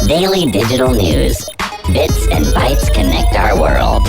Daily digital news. Bits and bytes connect our world.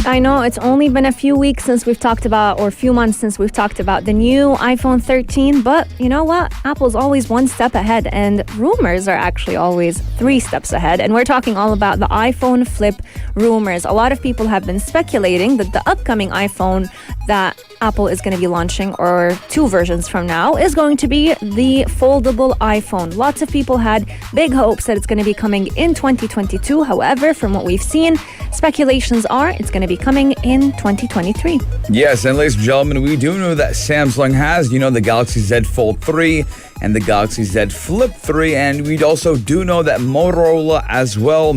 I know it's only been a few weeks since we've talked about, or a few months since we've talked about the new iPhone 13, but you know what? Apple's always one step ahead, and rumors are actually always 3 steps ahead. And we're talking all about the iPhone flip rumors. A lot of people have been speculating that the upcoming iPhone that Apple is going to be launching, or 2 versions from now, is going to be the foldable iPhone. Lots of people had big hopes that it's going to be coming in 2022. However, from what we've seen, speculations are it's going to be coming in 2023. Yes, and ladies and gentlemen, we do know that Samsung has, the Galaxy Z Fold 3 and the Galaxy Z Flip 3, and we also do know that Motorola as well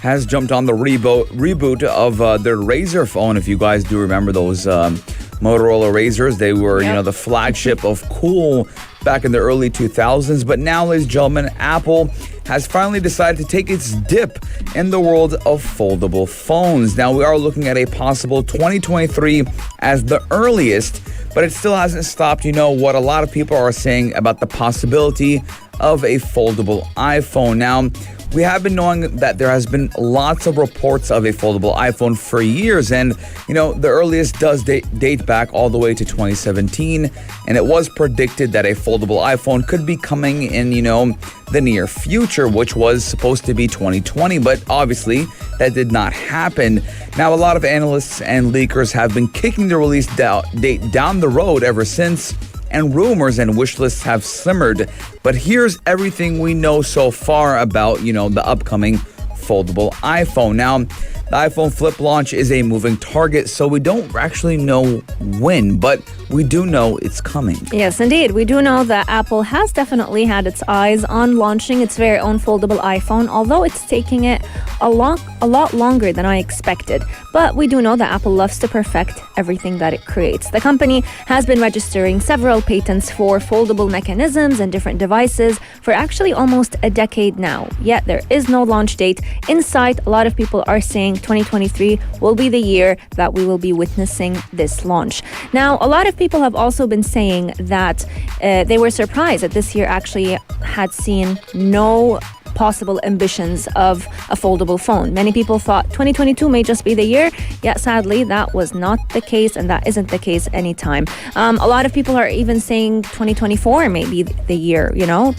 has jumped on the reboot of their Razr phone. If you guys do remember those Motorola Razrs, they were, the flagship of cool back in the early 2000s. But now, ladies and gentlemen, Apple has finally decided to take its dip in the world of foldable phones. Now, we are looking at a possible 2023 as the earliest, but it still hasn't stopped, what a lot of people are saying about the possibility of a foldable iPhone. Now, we have been knowing that there has been lots of reports of a foldable iPhone for years, and the earliest does date back all the way to 2017, and it was predicted that a foldable iPhone could be coming in the near future, which was supposed to be 2020, but obviously that did not happen. Now, a lot of analysts and leakers have been kicking the release date down the road ever since, and rumors and wish lists have simmered. But here's everything we know so far about, the upcoming foldable iPhone. Now, the iPhone Flip launch is a moving target, so we don't actually know when, but we do know it's coming. Yes, indeed. We do know that Apple has definitely had its eyes on launching its very own foldable iPhone, although it's taking it a lot longer than I expected. But we do know that Apple loves to perfect everything that it creates. The company has been registering several patents for foldable mechanisms and different devices for actually almost a decade now. Yet there is no launch date in sight. A lot of people are saying 2023 will be the year that we will be witnessing this launch. Now, a lot of people have also been saying that they were surprised that this year actually had seen no possible ambitions of a foldable phone. Many people thought 2022 may just be the year, yet sadly that was not the case, and that isn't the case anytime. A lot of people are even saying 2024 may be the year,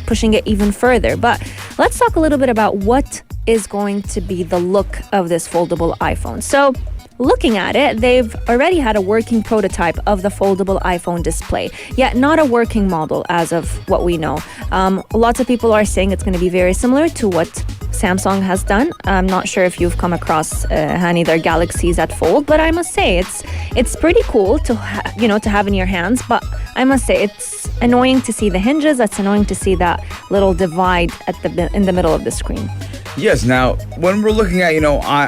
pushing it even further. But let's talk a little bit about what is going to be the look of this foldable iPhone. So, looking at it, they've already had a working prototype of the foldable iPhone display, yet not a working model as of what we know. Lots of people are saying it's going to be very similar to what Samsung has done. I'm not sure if you've come across their Galaxy Z Fold, but I must say it's pretty cool to have in your hands. But I must say it's annoying to see the hinges. It's annoying to see that little divide in the middle of the screen. Yes, now, when we're looking at,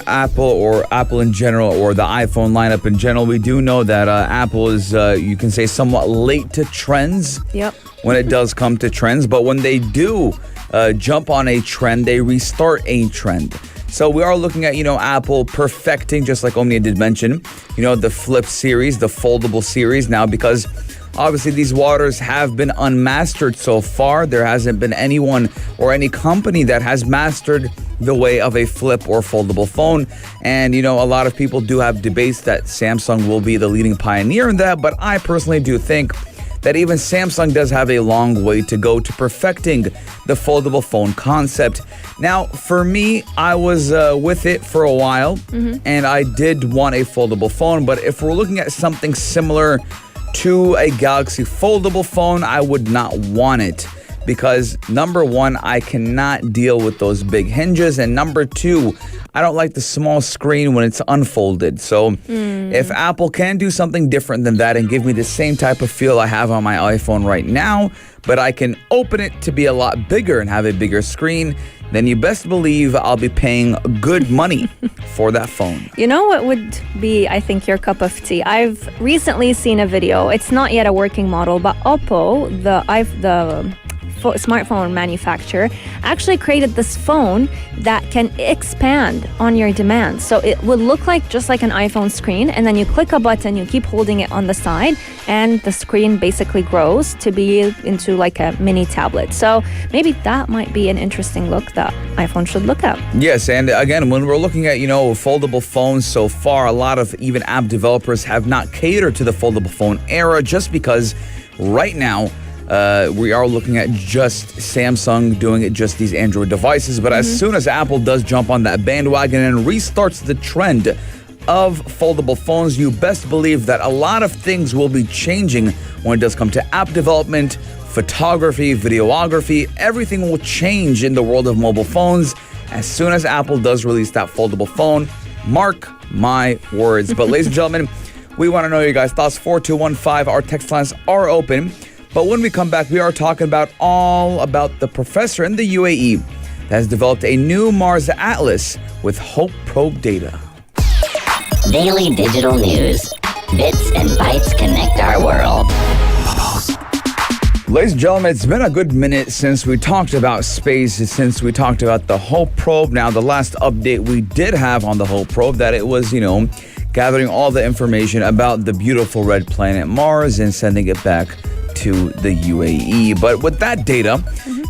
Apple or Apple in general, or the iPhone lineup in general, we do know that Apple is, you can say, somewhat late to trends. Yep. When it does come to trends. But when they do jump on a trend, they restart a trend. So we are looking at, Apple perfecting, just like Omnia did mention, the Flip series, the foldable series now, because obviously these waters have been unmastered so far. There hasn't been anyone or any company that has mastered the way of a flip or foldable phone. And, a lot of people do have debates that Samsung will be the leading pioneer in that. But I personally do think that even Samsung does have a long way to go to perfecting the foldable phone concept. Now, for me, I was with it for a while, and I did want a foldable phone. But if we're looking at something similar to a Galaxy foldable phone, I would not want it. Because number one, I cannot deal with those big hinges. And number two, I don't like the small screen when it's unfolded. So if Apple can do something different than that and give me the same type of feel I have on my iPhone right now, but I can open it to be a lot bigger and have a bigger screen, then you best believe I'll be paying good money for that phone. You know what would be, I think, your cup of tea? I've recently seen a video. It's not yet a working model, but Oppo, the smartphone manufacturer actually created this phone that can expand on your demand. So it would look like just like an iPhone screen, and then you click a button, you keep holding it on the side, and the screen basically grows to be into like a mini tablet. So maybe that might be an interesting look that iPhone should look at. Yes, and again, when we're looking at, foldable phones so far, a lot of even app developers have not catered to the foldable phone era just because right now, we are looking at just Samsung doing it, just these Android devices. But as soon as Apple does jump on that bandwagon and restarts the trend of foldable phones, you best believe that a lot of things will be changing when it does come to app development, photography, videography. Everything will change in the world of mobile phones as soon as Apple does release that foldable phone. Mark my words. But ladies and gentlemen, we want to know your guys' thoughts. 4215, our text lines are open. But when we come back, we are talking about all about the professor in the UAE that has developed a new Mars Atlas with Hope Probe data. Daily digital news. Bits and bytes connect our world. Ladies and gentlemen, it's been a good minute since we talked about space, since we talked about the Hope Probe. Now, the last update we did have on the Hope Probe, that it was, gathering all the information about the beautiful red planet Mars and sending it back to the UAE. But with that data,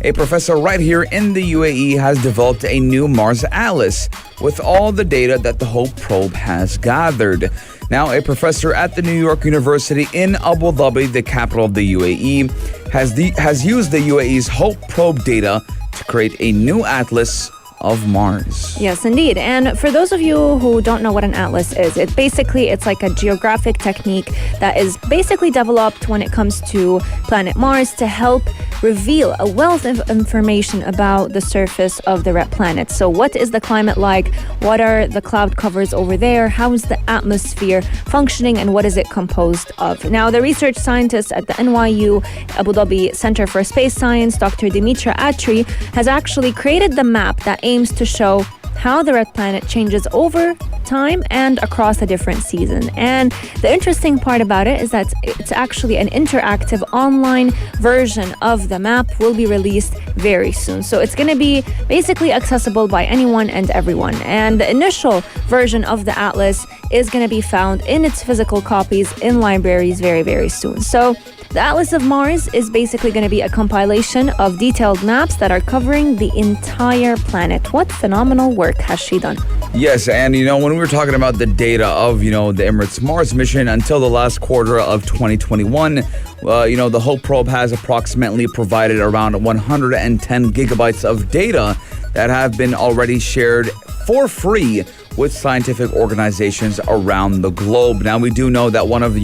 a professor right here in the UAE has developed a new Mars Atlas with all the data that the Hope Probe has gathered. Now, a professor at the New York University in Abu Dhabi, the capital of the UAE, has used the UAE's Hope Probe data to create a new atlas of Mars. Yes, indeed. And for those of you who don't know what an atlas is, it's like a geographic technique that is basically developed when it comes to planet Mars to help reveal a wealth of information about the surface of the red planet. So what is the climate like? What are the cloud covers over there? How is the atmosphere functioning, and what is it composed of? Now, the research scientist at the NYU Abu Dhabi Center for Space Science, Dr. Dimitra Atri, has actually created the map that aims to show how the red planet changes over time and across the different seasons. And the interesting part about it is that it's actually an interactive online version of the map, will be released very soon. So it's going to be basically accessible by anyone and everyone. And the initial version of the atlas is going to be found in its physical copies in libraries very, very soon. So the Atlas of Mars is basically going to be a compilation of detailed maps that are covering the entire planet. What phenomenal work has she done? Yes, and when we were talking about the data of, the Emirates Mars mission until the last quarter of 2021, the Hope Probe has approximately provided around 110 gigabytes of data that have been already shared for free with scientific organizations around the globe. Now, we do know that one of,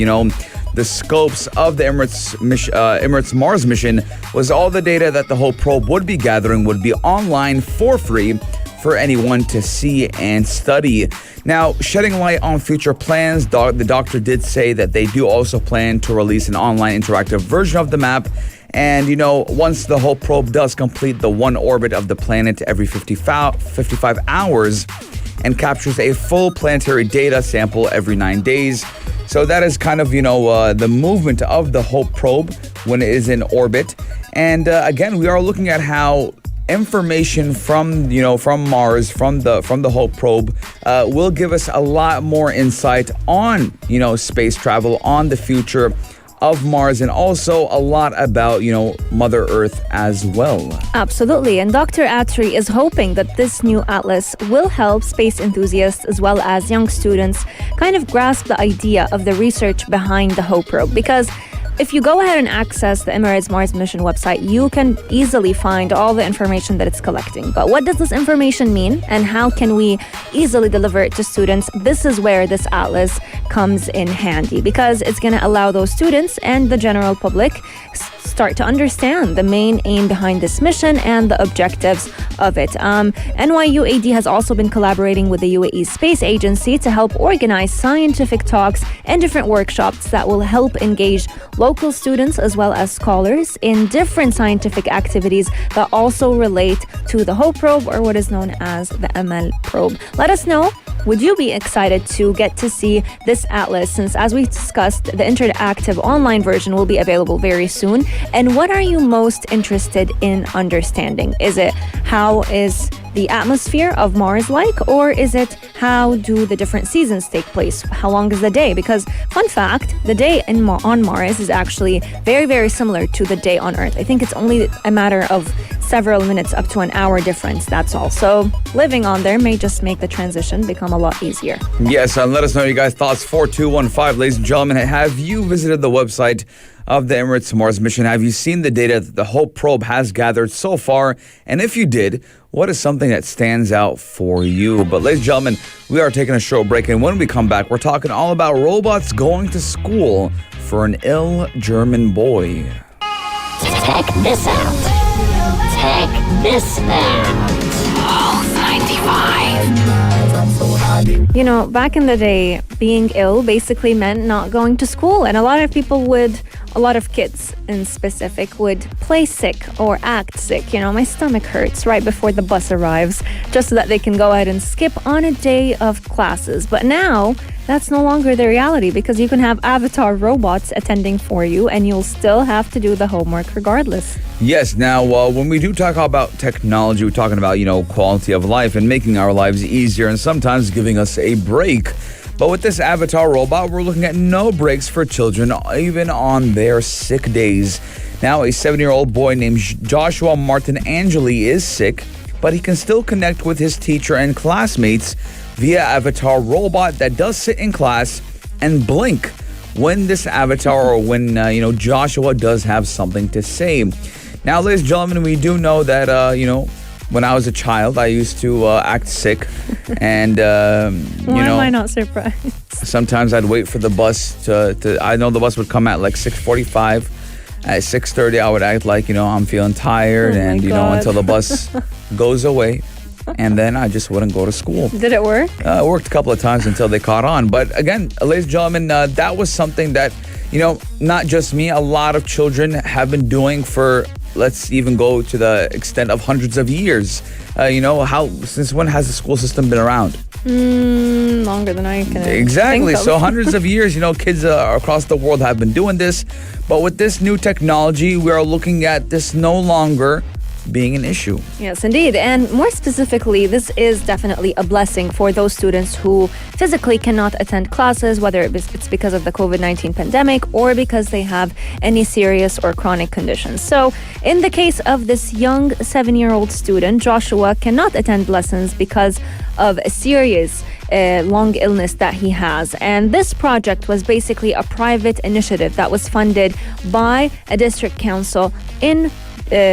the scopes of the Emirates Mars mission was all the data that the Hope Probe would be gathering would be online for free for anyone to see and study. Now, shedding light on future plans, the doctor did say that they do also plan to release an online interactive version of the map. And, once the Hope Probe does complete the one orbit of the planet every 55 hours and captures a full planetary data sample every 9 days. So that is kind of, the movement of the Hope Probe when it is in orbit. And again, we are looking at how information from Mars, from the Hope Probe, will give us a lot more insight on, space travel, on the future of Mars, and also a lot about, Mother Earth as well. Absolutely. And Dr. Atri is hoping that this new atlas will help space enthusiasts as well as young students kind of grasp the idea of the research behind the Hope Probe. Because if you go ahead and access the Emirates Mars mission website, you can easily find all the information that it's collecting. But what does this information mean, and how can we easily deliver it to students? This is where this atlas comes in handy, because it's going to allow those students and the general public start to understand the main aim behind this mission and the objectives of it. NYU AD has also been collaborating with the UAE Space Agency to help organize scientific talks and different workshops that will help engage local students as well as scholars in different scientific activities that also relate to the Hope probe, or what is known as the ML probe. Let us know. Would you be excited to get to see this atlas, since as we discussed, the interactive online version will be available very soon? And what are you most interested in understanding? Is it how is the atmosphere of Mars like, or is it how do the different seasons take place? How long is the day? Because fun fact, the day on Mars is actually very, very similar to the day on Earth. I think it's only a matter of several minutes up to an hour difference, that's all. So living on there may just make the transition become a lot easier. Yes, and let us know your guys' thoughts. 4215, ladies and gentlemen. Have you visited the website of the Emirates Mars mission? Have you seen the data that the Hope probe has gathered so far? And if you did, what is something that stands out for you? But ladies and gentlemen, we are taking a short break, and when we come back, we're talking all about robots going to school for an ill German boy. Check this out. Check this out. Pulse 95. You know, back in the day, being ill basically meant not going to school. And a lot of kids in specific, would play sick or act sick. You know, my stomach hurts right before the bus arrives, just so that they can go ahead and skip on a day of classes. But now, that's no longer the reality, because you can have avatar robots attending for you, and you'll still have to do the homework regardless. Yes, now, when we do talk about technology, we're talking about, quality of life and making our lives easier and sometimes giving us a break. But with this avatar robot, we're looking at no breaks for children, even on their sick days. Now, a 7-year-old boy named Joshua Martin Angeli is sick, but he can still connect with his teacher and classmates via avatar robot that does sit in class and blink when this avatar or when, Joshua does have something to say. Now, ladies and gentlemen, we do know that, when I was a child, I used to act sick, and Why am I not surprised? Sometimes I'd wait for the bus to. I know the bus would come at like 6:45. At 6:30, I would act like I'm feeling tired, and until the bus goes away, and then I just wouldn't go to school. Did it work? It worked a couple of times until they caught on. But again, ladies and gentlemen, that was something that not just me, a lot of children have been doing for. Let's even go to the extent of hundreds of years. Since when has the school system been around? Longer than I can. Exactly. Think of. So hundreds of years, kids across the world have been doing this. But with this new technology, we are looking at this no longer being an issue. Yes, indeed. And more specifically, this is definitely a blessing for those students who physically cannot attend classes, whether it's because of the COVID-19 pandemic or because they have any serious or chronic conditions. So in the case of this young 7-year-old student, Joshua cannot attend lessons because of a serious long illness that he has. And this project was basically a private initiative that was funded by a district council in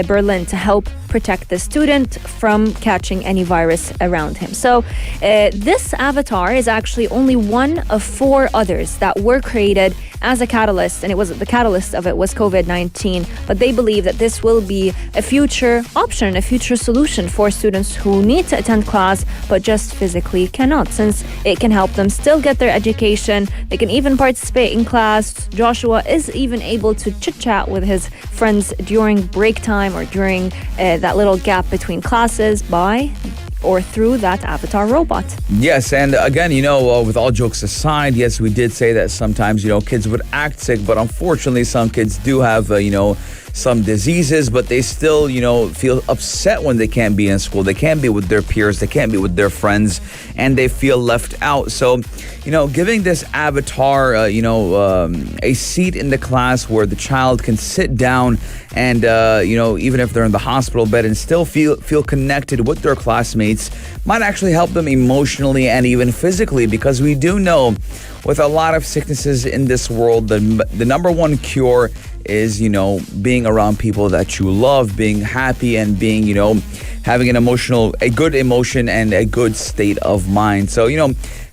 Berlin to help protect the student from catching any virus around him. So this avatar is actually only one of 4 others that were created as a catalyst, and the catalyst of it was COVID-19. But they believe that this will be a future option, a future solution for students who need to attend class but just physically cannot, since it can help them still get their education. They can even participate in class. Joshua is even able to chit-chat with his friends during break time or during that little gap between classes through that avatar robot. Yes, and again, with all jokes aside, yes, we did say that sometimes, kids would act sick, but unfortunately some kids do have, some diseases, but they still, feel upset when they can't be in school. They can't be with their peers. They can't be with their friends, and they feel left out. So, giving this avatar, a seat in the class where the child can sit down and, even if they're in the hospital bed and still feel connected with their classmates might actually help them emotionally and even physically, because we do know with a lot of sicknesses in this world, the number one cure is, being around people that you love, being happy, and being, having a good emotion and a good state of mind. So,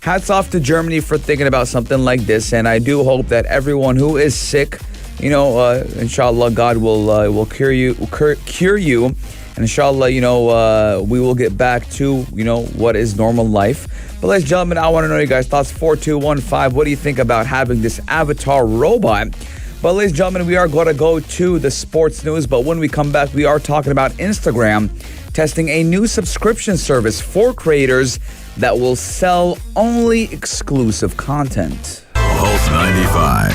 hats off to Germany for thinking about something like this. And I do hope that everyone who is sick, inshallah, God will cure you. And inshallah, we will get back to, what is normal life. But ladies and gentlemen, I want to know you guys' thoughts. 4215, what do you think about having this avatar robot But ladies and gentlemen, we are going to go to the sports news. But when we come back, we are talking about Instagram testing a new subscription service for creators that will sell only exclusive content. Pulse 95.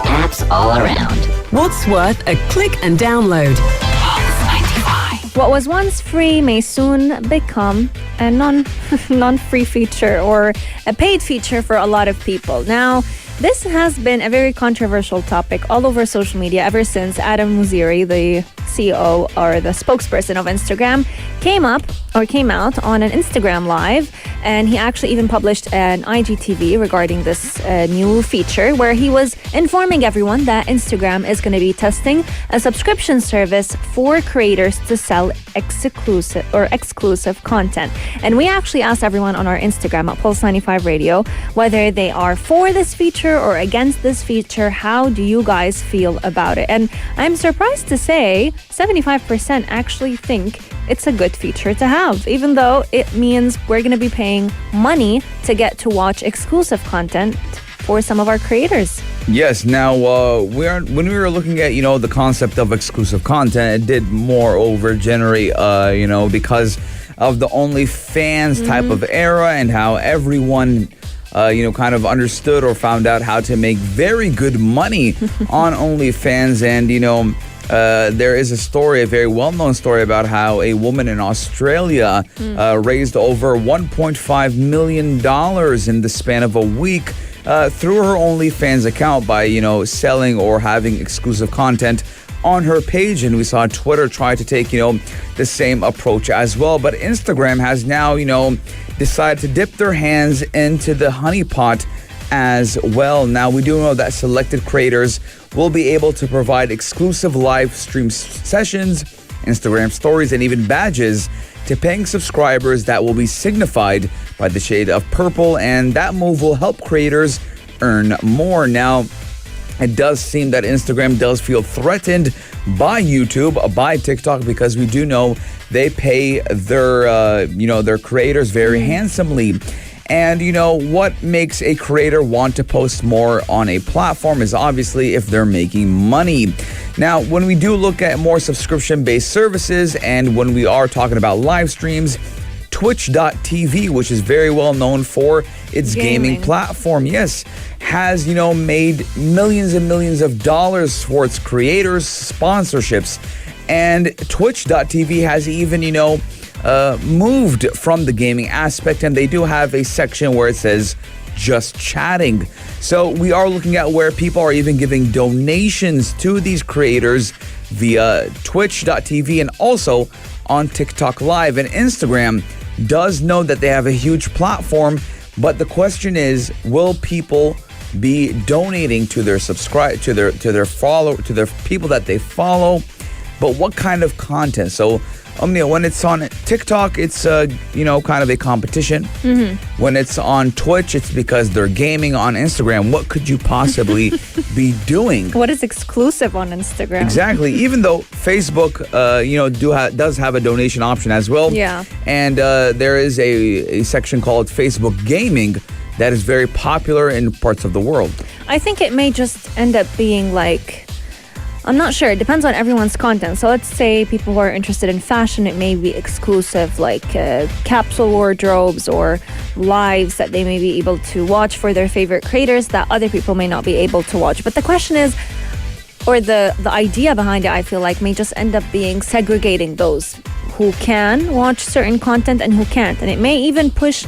Apps all around. What's worth a click and download? What was once free may soon become a non-free feature or a paid feature for a lot of people. Now, this has been a very controversial topic all over social media ever since Adam Mosseri, the CEO or the spokesperson of Instagram, came out on an Instagram Live, and he actually even published an IGTV regarding this new feature where he was informing everyone that Instagram is going to be testing a subscription service for creators to sell exclusive content. And we actually asked everyone on our Instagram at Pulse 95 Radio whether they are for this feature or against this feature. How do you guys feel about it? And I'm surprised to say 75% actually think it's a good feature to have, even though it means we're going to be paying money to get to watch exclusive content for some of our creators. Yes. Now, when we were looking at, the concept of exclusive content, it did moreover generate, because of the OnlyFans type of era and how everyone, kind of understood or found out how to make very good money on OnlyFans. And, there is a very well-known story about how a woman in Australia raised over $1.5 million in the span of a week through her OnlyFans account by, selling or having exclusive content on her page. And we saw Twitter try to take, the same approach as well. But Instagram has now, decided to dip their hands into the honeypot as well. Now, we do know that selected creators will be able to provide exclusive live stream sessions, Instagram stories, and even badges to paying subscribers that will be signified by the shade of purple, and that move will help creators earn more. Now, it does seem that Instagram does feel threatened by YouTube, by TikTok, because we do know they pay their creators very handsomely. And, what makes a creator want to post more on a platform is obviously if they're making money. Now, when we do look at more subscription-based services and when we are talking about live streams, Twitch.tv, which is very well known for its gaming platform, has, made millions and millions of dollars for its creators, sponsorships. And Twitch.tv has even, moved from the gaming aspect, and they do have a section where it says just chatting. So we are looking at where people are even giving donations to these creators via Twitch.tv and also on TikTok Live. And Instagram does know that they have a huge platform, but the question is, will people be donating to their to their people that they follow? But what kind of content? So, when it's on TikTok, it's kind of a competition. When it's on Twitch, it's because they're gaming. On Instagram, what could you possibly be doing? What is exclusive on Instagram? Exactly. Even though Facebook, does have a donation option as well. Yeah. And there is a section called Facebook Gaming that is very popular in parts of the world. I think it may just end up being I'm not sure. It depends on everyone's content. So let's say people who are interested in fashion, it may be exclusive, capsule wardrobes or lives that they may be able to watch for their favorite creators that other people may not be able to watch. But the question is, or the idea behind it, I feel like, may just end up being segregating those who can watch certain content and who can't. And it may even push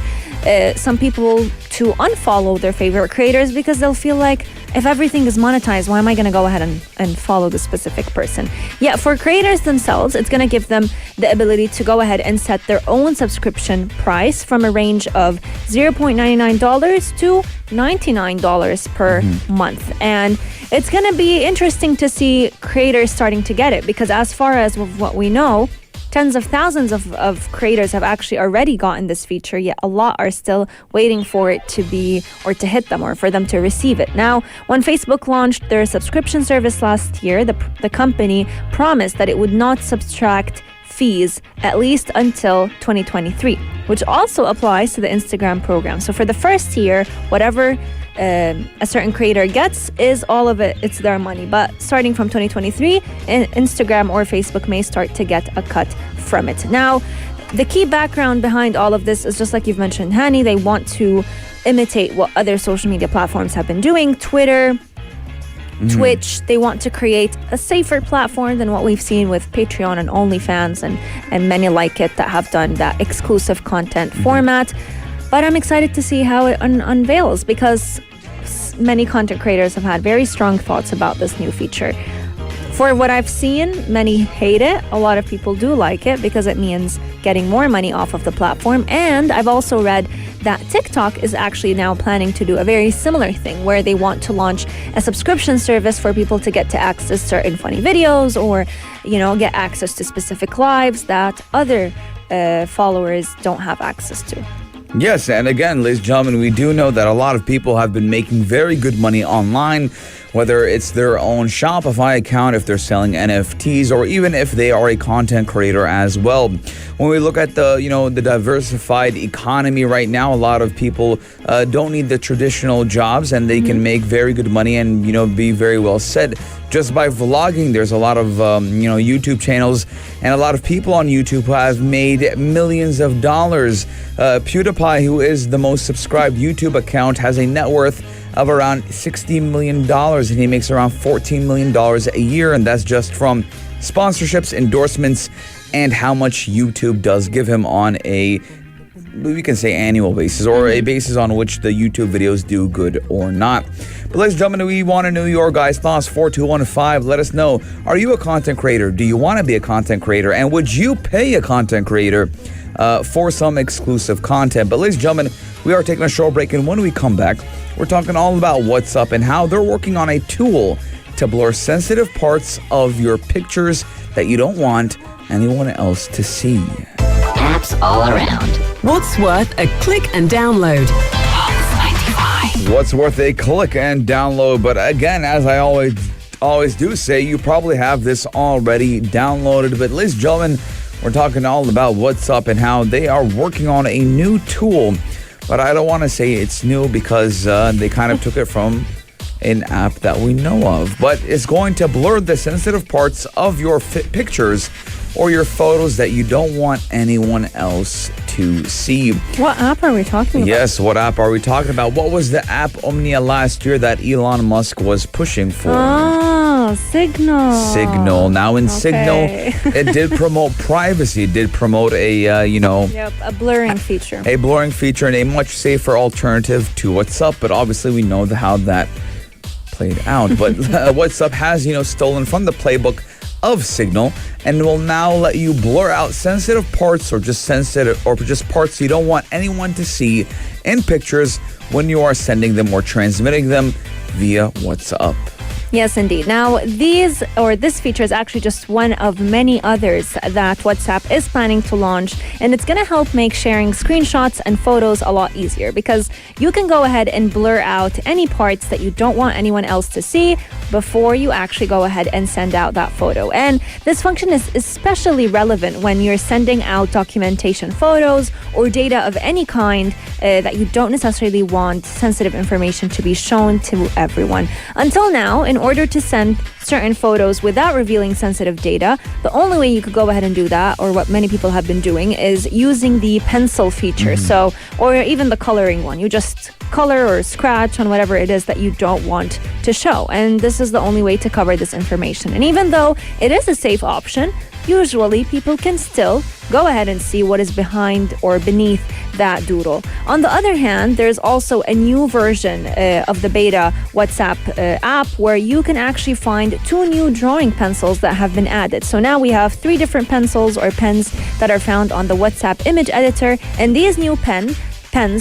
some people to unfollow their favorite creators because they'll feel like, if everything is monetized, why am I going to go ahead and follow the specific person? Yeah, for creators themselves, it's going to give them the ability to go ahead and set their own subscription price from a range of $0.99 to $99 per month. And it's going to be interesting to see creators starting to get it, because as far as what we know, tens of thousands of creators have actually already gotten this feature, yet a lot are still waiting for it to be, or to hit them, or for them to receive it. Now, when Facebook launched their subscription service last year, the company promised that it would not subtract fees at least until 2023, which also applies to the Instagram program. So for the first year, whatever a certain creator gets is all of it, it's their money. But starting from 2023, Instagram or Facebook may start to get a cut from it. Now, the key background behind all of this is just like you've mentioned, Hani, they want to imitate what other social media platforms have been doing. Twitter, Twitch, they want to create a safer platform than what we've seen with Patreon and OnlyFans and many like it that have done that exclusive content format. But I'm excited to see how it unveils, because many content creators have had very strong thoughts about this new feature. For what I've seen, many hate it. A lot of people do like it because it means getting more money off of the platform. And I've also read that TikTok is actually now planning to do a very similar thing, where they want to launch a subscription service for people to get to access certain funny videos, or, get access to specific lives that other followers don't have access to. Yes, and again, ladies and gentlemen, we do know that a lot of people have been making very good money online, whether it's their own Shopify account, if they're selling NFTs, or even if they are a content creator as well. When we look at the diversified economy right now, a lot of people don't need the traditional jobs, and they can make very good money and, be very well set just by vlogging. There's a lot of, YouTube channels and a lot of people on YouTube who have made millions of dollars. PewDiePie, who is the most subscribed YouTube account, has a net worth of around $60 million, and he makes around $14 million a year, and that's just from sponsorships, endorsements, and how much YouTube does give him on a, we can say, annual basis, or a basis on which the YouTube videos do good or not. But ladies and gentlemen, we want to know your guys' thoughts. 4215, let us know. Are you a content creator? Do you want to be a content creator? And would you pay a content creator for some exclusive content? But ladies and gentlemen, we are taking a short break, and when we come back, we're talking all about what's up and how they're working on a tool to blur sensitive parts of your pictures that you don't want anyone else to see. Apps all around. What's worth a click and download? What's worth a click and download? But again, as I always do say, you probably have this already downloaded. But ladies and gentlemen, we're talking all about what's up and how they are working on a new tool. But I don't want to say it's new because they kind of took it from an app that we know of. But it's going to blur the sensitive parts of your pictures or your photos that you don't want anyone else to see. What app are we talking about? Yes, what app are we talking about? What was the app Omnia last year that Elon Musk was pushing for? Oh, Signal. Signal. Now in Signal, it did promote privacy. It did promote a, Yep, a blurring feature. A blurring feature and a much safer alternative to WhatsApp. But obviously we know how that played out. But WhatsApp has, stolen from the playbook of Signal and will now let you blur out sensitive parts or just parts you don't want anyone to see in pictures when you are sending them or transmitting them via WhatsApp. Yes, indeed. Now, this feature is actually just one of many others that WhatsApp is planning to launch, and it's going to help make sharing screenshots and photos a lot easier, because you can go ahead and blur out any parts that you don't want anyone else to see before you actually go ahead and send out that photo. And this function is especially relevant when you're sending out documentation photos or data of any kind that you don't necessarily want sensitive information to be shown to everyone. Until now, in order to send certain photos without revealing sensitive data, the only way you could go ahead and do that, or what many people have been doing, is using the pencil feature. So, or even the coloring one. You just color or scratch on whatever it is that you don't want to show. And this is the only way to cover this information. And even though it is a safe option, usually people can still go ahead and see what is behind or beneath that doodle. On the other hand, there's also a new version of the beta WhatsApp app where you can actually find 2 new drawing pencils that have been added. So now we have 3 different pencils or pens that are found on the WhatsApp image editor, and these new pens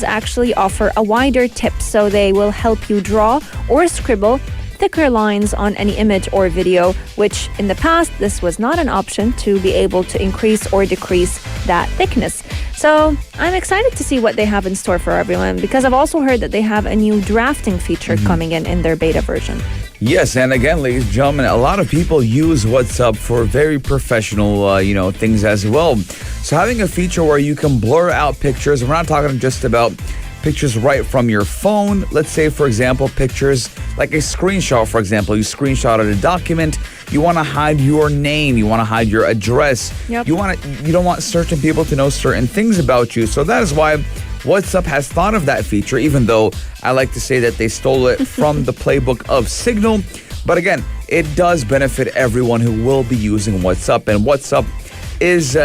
actually offer a wider tip, so they will help you draw or scribble thicker lines on any image or video, which in the past, this was not an option to be able to increase or decrease that thickness. So I'm excited to see what they have in store for everyone, because I've also heard that they have a new drafting feature coming in their beta version. Yes, and again, ladies and gentlemen, a lot of people use WhatsApp for very professional, things as well. So having a feature where you can blur out pictures, we're not talking just about pictures right from your phone. Let's say, for example, pictures like a screenshot, for example. You screenshotted a document. You want to hide your name. You want to hide your address. Yep. You don't want certain people to know certain things about you. So that is why WhatsApp has thought of that feature, even though I like to say that they stole it from the playbook of Signal. But again, it does benefit everyone who will be using WhatsApp. And WhatsApp is,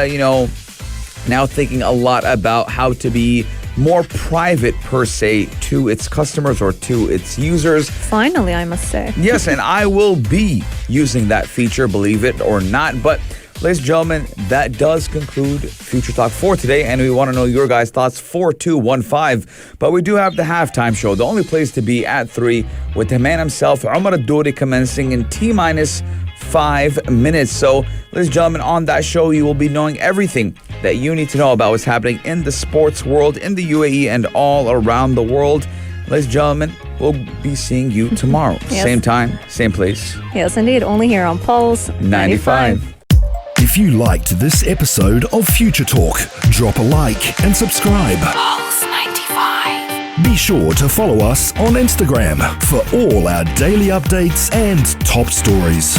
now thinking a lot about how to be more private, per se, to its customers or to its users. Finally, I must say. Yes, and I will be using that feature, believe it or not. But ladies and gentlemen, that does conclude Future Talk for today, and we want to know your guys' thoughts. 4215. But we do have the halftime show, the only place to be at 3, with the man himself, Omar Adouri, commencing in T-minus 5 minutes. So, ladies and gentlemen, on that show, you will be knowing everything that you need to know about what's happening in the sports world, in the UAE, and all around the world. Ladies and gentlemen, we'll be seeing you tomorrow. Yes. Same time, same place. Yes, indeed. Only here on Pulse 95. If you liked this episode of Future Talk, drop a like and subscribe. Pulse 95. Be sure to follow us on Instagram for all our daily updates and top stories.